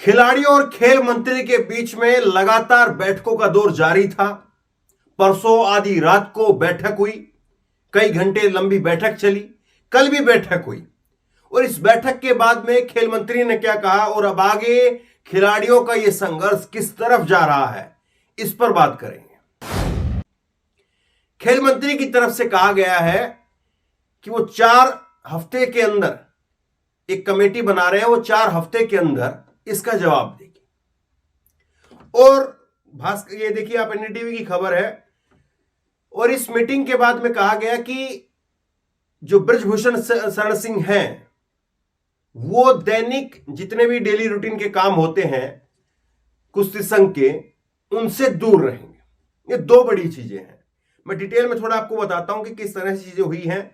खिलाड़ियों और खेल मंत्री के बीच में लगातार बैठकों का दौर जारी था। परसों आधी रात को बैठक हुई, कई घंटे लंबी बैठक चली, कल भी बैठक हुई और इस बैठक के बाद में खेल मंत्री ने क्या कहा और अब आगे खिलाड़ियों का यह संघर्ष किस तरफ जा रहा है, इस पर बात करेंगे। खेल मंत्री की तरफ से कहा गया है कि वो 4 हफ्ते के अंदर एक कमेटी बना रहे हैं, वो 4 हफ्ते के अंदर इसका जवाब देगी। और भास्कर, ये देखिए आप, एनडीटीवी की खबर है। और इस मीटिंग के बाद में कहा गया कि जो बृजभूषण शरण सिंह हैं वो दैनिक जितने भी डेली रूटीन के काम होते हैं कुश्ती संघ के, उनसे दूर रहेंगे। ये 2 बड़ी चीजें हैं। मैं डिटेल में थोड़ा आपको बताता हूं कि किस तरह से चीजें हुई हैं।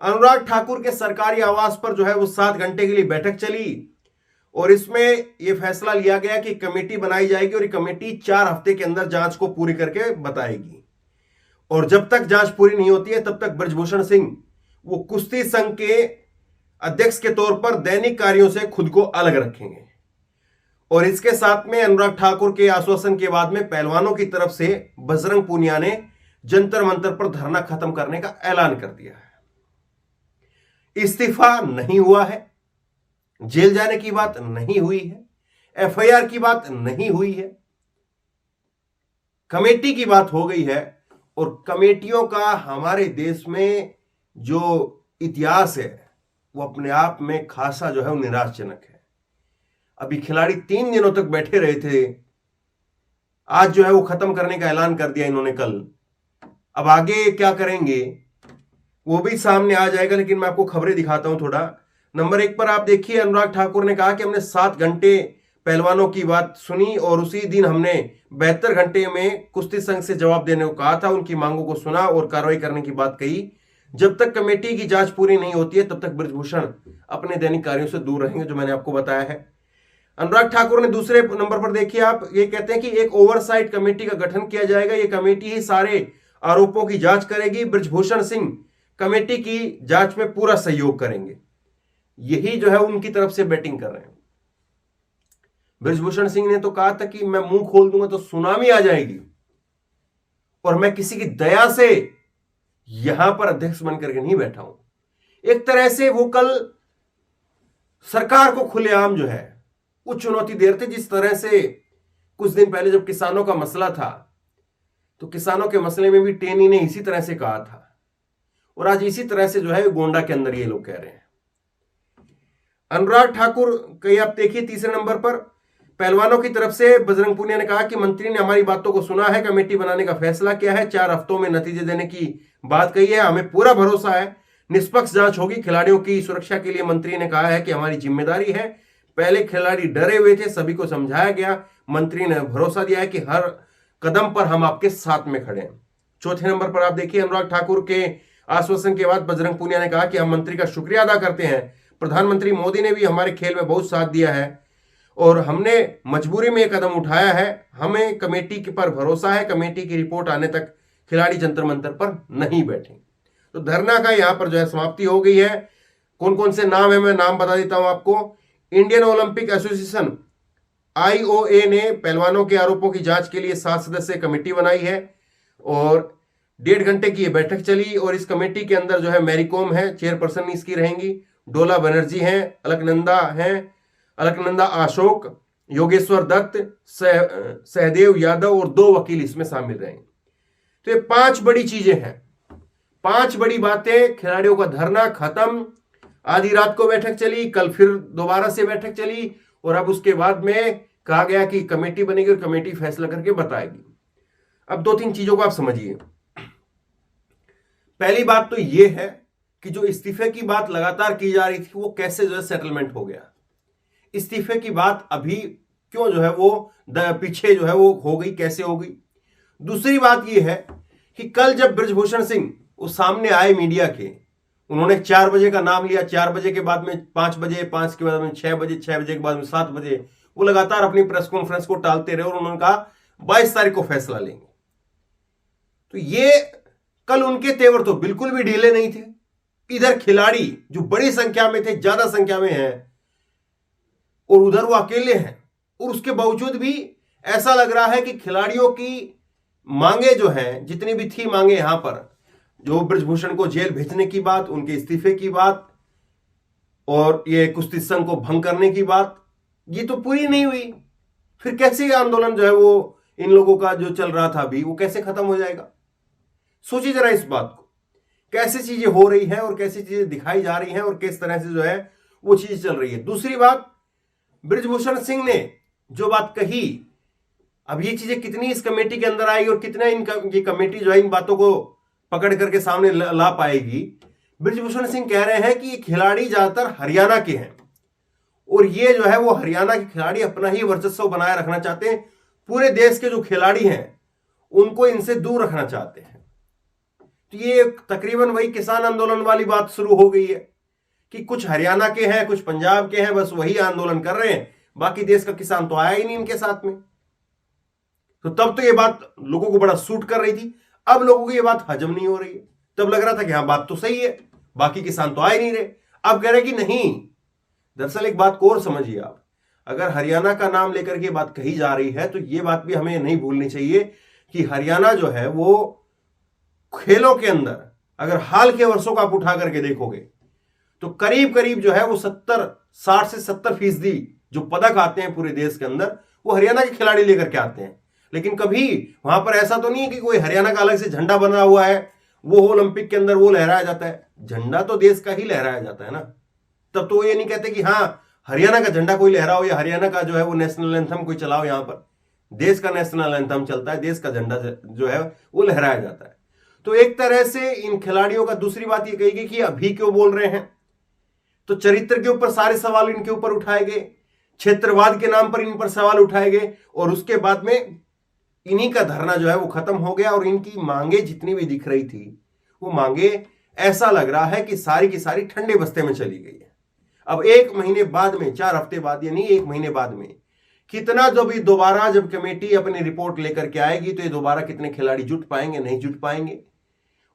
अनुराग ठाकुर के सरकारी आवास पर जो है वो 7 घंटे के लिए बैठक चली और इसमें यह फैसला लिया गया कि कमेटी बनाई जाएगी और ये कमेटी 4 हफ्ते के अंदर जांच को पूरी करके बताएगी। और जब तक जांच पूरी नहीं होती है तब तक बृजभूषण सिंह वो कुश्ती संघ के अध्यक्ष के तौर पर दैनिक कार्यों से खुद को अलग रखेंगे। और इसके साथ में अनुराग ठाकुर के आश्वासन के बाद में पहलवानों की तरफ से बजरंग पूनिया ने जंतर मंतर पर धरना खत्म करने का ऐलान कर दिया है। इस्तीफा नहीं हुआ है, जेल जाने की बात नहीं हुई है, एफआईआर की बात नहीं हुई है, कमेटी की बात हो गई है। और कमेटियों का हमारे देश में जो इतिहास है वो अपने आप में खासा जो है वो निराशजनक है। अभी खिलाड़ी 3 दिनों तक बैठे रहे थे, आज जो है वो खत्म करने का ऐलान कर दिया इन्होंने कल। अब आगे क्या करेंगे वो भी सामने आ जाएगा, लेकिन मैं आपको खबरें दिखाता हूं थोड़ा। नंबर 1 पर आप देखिए, अनुराग ठाकुर ने कहा कि हमने 7 घंटे पहलवानों की बात सुनी और उसी दिन हमने 72 घंटे में कुश्ती संघ से जवाब देने को कहा था, उनकी मांगों को सुना और कार्रवाई करने की बात कही। जब तक कमेटी की जांच पूरी नहीं होती है तब तक बृजभूषण अपने दैनिक कार्यों से दूर रहेंगे, जो मैंने आपको बताया है। अनुराग ठाकुर ने दूसरे नंबर पर देखिए आप, ये कहते हैं कि एक ओवरसाइट कमेटी का गठन किया जाएगा, ये कमेटी ही सारे आरोपों की जांच करेगी। बृजभूषण सिंह कमेटी की जांच में पूरा सहयोग करेंगे। यही जो है उनकी तरफ से बैटिंग कर रहे हैं। बृजभूषण सिंह ने तो कहा था कि मैं मुंह खोल दूंगा तो सुनामी आ जाएगी और मैं किसी की दया से यहां पर अध्यक्ष बनकर के नहीं बैठा हूं। एक तरह से वो कल सरकार को खुलेआम जो है वो चुनौती दे रहे थे। जिस तरह से कुछ दिन पहले जब किसानों का मसला था तो किसानों के मसले में भी टेनी ने इसी तरह से कहा था और आज इसी तरह से जो है गोंडा के अंदर ये लोग कह रहे हैं। अनुराग ठाकुर कहीं आप देखिए तीसरे नंबर पर, पहलवानों की तरफ से बजरंग पूनिया ने कहा कि मंत्री ने हमारी बातों को सुना है, कमेटी बनाने का फैसला किया है, 4 हफ्तों में नतीजे देने की बात कही है, हमें पूरा भरोसा है निष्पक्ष जांच होगी। खिलाड़ियों की सुरक्षा के लिए मंत्री ने कहा है कि हमारी जिम्मेदारी है। पहले खिलाड़ी डरे हुए थे, सभी को समझाया गया, मंत्री ने भरोसा दिया है कि हर कदम पर हम आपके साथ में खड़े हैं। चौथे नंबर पर आप देखिए, अनुराग ठाकुर के आश्वासन के बाद बजरंग पूनिया ने कहा कि हम मंत्री का शुक्रिया अदा करते हैं, प्रधानमंत्री मोदी ने भी हमारे खेल में बहुत साथ दिया है और हमने मजबूरी में एक कदम उठाया है। हमें कमेटी के पर भरोसा है, कमेटी की रिपोर्ट आने तक खिलाड़ी जंतर मंतर पर नहीं बैठेंगे। तो धरना का यहां पर जो है समाप्ति हो गई है। कौन कौन से नाम है मैं नाम बता देता हूं आपको। इंडियन ओलंपिक एसोसिएशन IOA ने पहलवानों के आरोपों की जांच के लिए 7 सदस्यीय कमेटी बनाई है और 1.5 घंटे की ये बैठक चली। और इस कमेटी के अंदर जो है मैरी कॉम है, चेयरपर्सन इसकी रहेंगी, डोला बनर्जी हैं, अलकनंदा अशोक, योगेश्वर दत्त, सहदेव यादव और 2 वकील इसमें शामिल रहेंगे। तो ये 5 बड़ी चीजें हैं, 5 बड़ी बातें। खिलाड़ियों का धरना खत्म, आधी रात को बैठक चली, कल फिर दोबारा से बैठक चली और अब उसके बाद में कहा गया कि कमेटी बनेगी और कमेटी फैसला करके बताएगी। अब 2-3 चीजों को आप समझिए। पहली बात तो यह है कि जो इस्तीफे की बात लगातार की जा रही थी वो कैसे जो है सेटलमेंट हो गया। इस्तीफे की बात अभी क्यों जो है वो पीछे जो है वो हो गई, कैसे हो गई। दूसरी बात यह है कि कल जब बृजभूषण सिंह वो सामने आए मीडिया के, उन्होंने 4 बजे का नाम लिया, 4 बजे के बाद में 5 बजे, 5 के बाद में 6 बजे, 6 बजे के बाद में 7 बजे, वो लगातार अपनी प्रेस कॉन्फ्रेंस को टालते रहे और उन्होंने कहा 22 तारीख को फैसला लेंगे। तो ये कल उनके तेवर तो बिल्कुल भी ढीले नहीं थे। इधर खिलाड़ी जो बड़ी संख्या में थे, ज्यादा संख्या में हैं, और उधर वो अकेले हैं और उसके बावजूद भी ऐसा लग रहा है कि खिलाड़ियों की मांगे जो हैं, जितनी भी थी मांगे यहां पर, जो बृजभूषण को जेल भेजने की बात, उनके इस्तीफे की बात और ये कुश्ती संघ को भंग करने की बात, ये तो पूरी नहीं हुई। फिर कैसे आंदोलन जो है वो इन लोगों का जो चल रहा था अभी, वो कैसे खत्म हो जाएगा? सोचिए जरा इस बात को, कैसे चीजें हो रही हैं और कैसी चीजें दिखाई जा रही हैं और किस तरह से जो है वो चीज चल रही है। दूसरी बात, बृजभूषण सिंह ने जो बात कही, अब ये चीजें कितनी इस कमेटी के अंदर आएगी और कितना ये कमेटी जो है इन बातों को पकड़ करके सामने ला पाएगी। बृजभूषण सिंह कह रहे हैं कि ये खिलाड़ी ज्यादातर हरियाणा के हैं और ये जो है वो हरियाणा के खिलाड़ी अपना ही वर्चस्व बनाए रखना चाहते हैं। पूरे देश के जो खिलाड़ी हैं उनको इनसे दूर रखना चाहते हैं। तो ये तकरीबन वही किसान आंदोलन वाली बात शुरू हो गई है कि कुछ हरियाणा के हैं, कुछ पंजाब के हैं, बस वही आंदोलन कर रहे हैं, बाकी देश का किसान तो आया ही नहीं इनके साथ में। तो तब तो ये बात लोगों को बड़ा सूट कर रही थी, अब लोगों को ये बात हजम नहीं हो रही है। तब लग रहा था कि हाँ बात तो सही है, बाकी किसान तो आ ही नहीं रहे, अब कह रहे कि नहीं। दरअसल एक बात को और समझिए आप, अगर हरियाणा का नाम लेकर के बात कही जा रही है तो ये बात भी हमें नहीं भूलनी चाहिए कि हरियाणा जो है वो खेलों के अंदर, अगर हाल के वर्षों का आप उठा करके देखोगे तो करीब करीब जो है वो 60 से 70% जो पदक आते हैं पूरे देश के अंदर वो हरियाणा के खिलाड़ी लेकर के आते हैं। लेकिन कभी वहां पर ऐसा तो नहीं है कि कोई हरियाणा का अलग से झंडा बना हुआ है, वो ओलंपिक के अंदर वो लहराया जाता है। झंडा तो देश का ही लहराया जाता है ना। तब तो वो ये नहीं कहते कि हाँ हरियाणा का झंडा कोई लहराओ या हरियाणा का जो है वो नेशनल एंथम कोई चलाओ। यहां पर देश का नेशनल एंथम चलता है, देश का झंडा जो है वो लहराया जाता है। तो एक तरह से इन खिलाड़ियों का दूसरी बात ये कही गई कि अभी क्यों बोल रहे हैं, तो चरित्र के ऊपर सारे सवाल इनके ऊपर उठाए गए, क्षेत्रवाद के नाम पर इन पर सवाल उठाए गए और उसके बाद में इन्हीं का धरना जो है वो खत्म हो गया। और इनकी मांगे जितनी भी दिख रही थी वो मांगे ऐसा लग रहा है कि सारी की सारी ठंडे बस्ते में चली गई है। अब 1 महीने बाद में, 4 हफ्ते बाद, यानी 1 महीने बाद में कितना जब ये दोबारा जब कमेटी अपनी रिपोर्ट लेकर के आएगी तो ये दोबारा कितने खिलाड़ी जुट पाएंगे, नहीं जुट पाएंगे,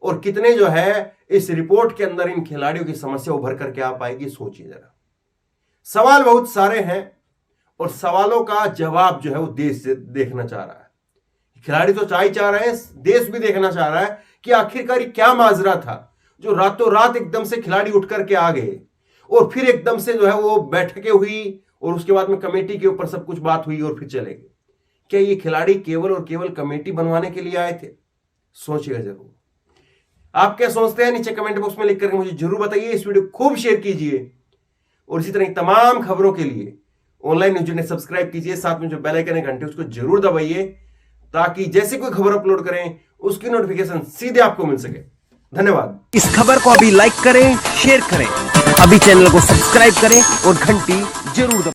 और कितने जो है इस रिपोर्ट के अंदर इन खिलाड़ियों की समस्या उभर करके आ पाएगी, सोचिए जरा। सवाल बहुत सारे हैं और सवालों का जवाब जो है वो देश देखना चाह रहा है। खिलाड़ी तो चाह रहे हैं, देश भी देखना चाह रहा है कि आखिरकार क्या माजरा था जो रातों रात एकदम से खिलाड़ी उठ करके आ गए और फिर एकदम से जो है वो बैठकें हुई और उसके बाद में कमेटी के ऊपर सब कुछ बात हुई और फिर चले गए। क्या ये खिलाड़ी केवल और केवल कमेटी बनवाने के लिए आए थे? सोचिएगा जरूर। आप क्या सोचते हैं नीचे कमेंट बॉक्स में लिख करके मुझे जरूर बताइए। इस वीडियो खूब शेयर कीजिए और इसी तरह तमाम खबरों के लिए ऑनलाइन न्यूज ने सब्सक्राइब कीजिए, साथ में जो बेल आइकन है घंटे उसको जरूर दबाइए ताकि जैसे कोई खबर अपलोड करें उसकी नोटिफिकेशन सीधे आपको मिल सके। धन्यवाद। इस खबर को अभी लाइक करें, शेयर करें, अभी चैनल को सब्सक्राइब करें और घंटी जरूर दबाएं।